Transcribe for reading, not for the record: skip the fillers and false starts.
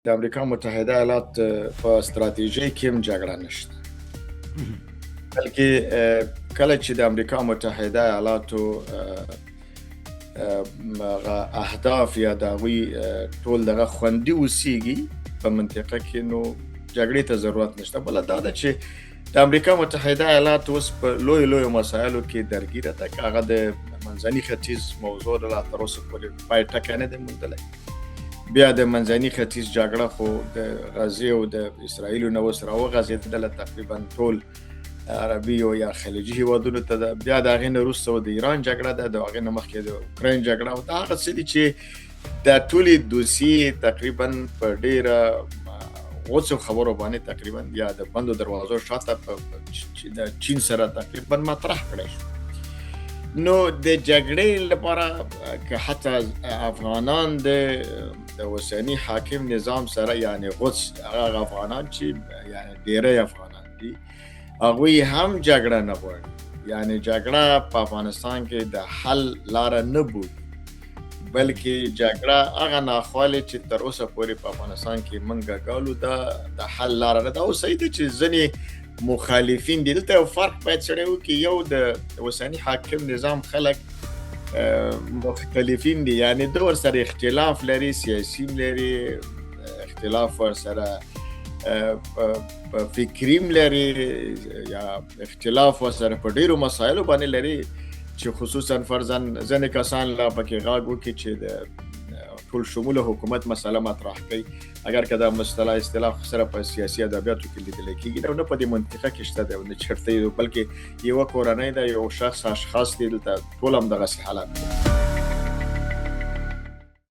د امریکا متحده ایالات په ستراتیژۍ کې هم جګړه نشته، بلکې کله چې د امریکا متحده ایالاتو اهداف یا د هغوی ټول دغه خوندي اوسیږي په منطقه کې، نو جګړې ته ضرورت نشته. بله دا ده چې د امریکا متحده ایالات اوس په لویو مسایلو کې درګیره ده، که هغه د منځني ختیځ موضوع لا تر اوسه پورې پای ټکی نه دی موندلی. بیا د منځني ختیځ جګړه خو د غزې او د اسرائیلو نه اوس راوغځېدله تقریبا ټول عربي او یا خلیجي هیوادونو ته ده. بیا د هغې نه وروسته د ایران جګړه ده، د هغې نه مخکې د اوکراین جګړه، او دا هغه څه دي چې دا ټولې دوسیې تقریبا په ډېره غوڅو خبرو باندې تقریبا یا د بندو دروازو شاته د چین سره تقریبا مطرح کړی شو. نو د جګړې لپاره که حتی افغانان د اوسني حاکم نظام سره یعنی غوڅ هغه افغانان چې یعنی ډېری افغانان دي هغوی هم جګړه نه غواړي، یعنی جګړه په افغانستان کې د حل لاره نه بولي، بلکې جګړه هغه ناخوالې چې تر اوسه پورې په افغانستان کې موږ ګالو دا د حل لاره نه ده. او صحیح ده چې ځینې مخالفین دي، دلته یو فرق باید سړی وکړي، یو د اوسني حاکم نظام خلک مختلفین دي، یعنی د ورسره اختلاف لري، سیاسي لري اختلاف، ورسره فکریم لري یا اختلاف ورسره په ډیرو مسایلو باندې لري، چې خصوصا فرضاً ځینې کسان لا پکې غاږ وکړي چې د ټول شموله حکومت مسله مطرح کوي، اگر که دا اصطلاح سره په سیاسي ادبیاتو کې لیدل کېږي، نه په دې منطقه کې شته دی، نه چېرته، بلکې یوه کورنۍ ده، یو اشخاص دي، دلته ټول هم دغسې حالات دي.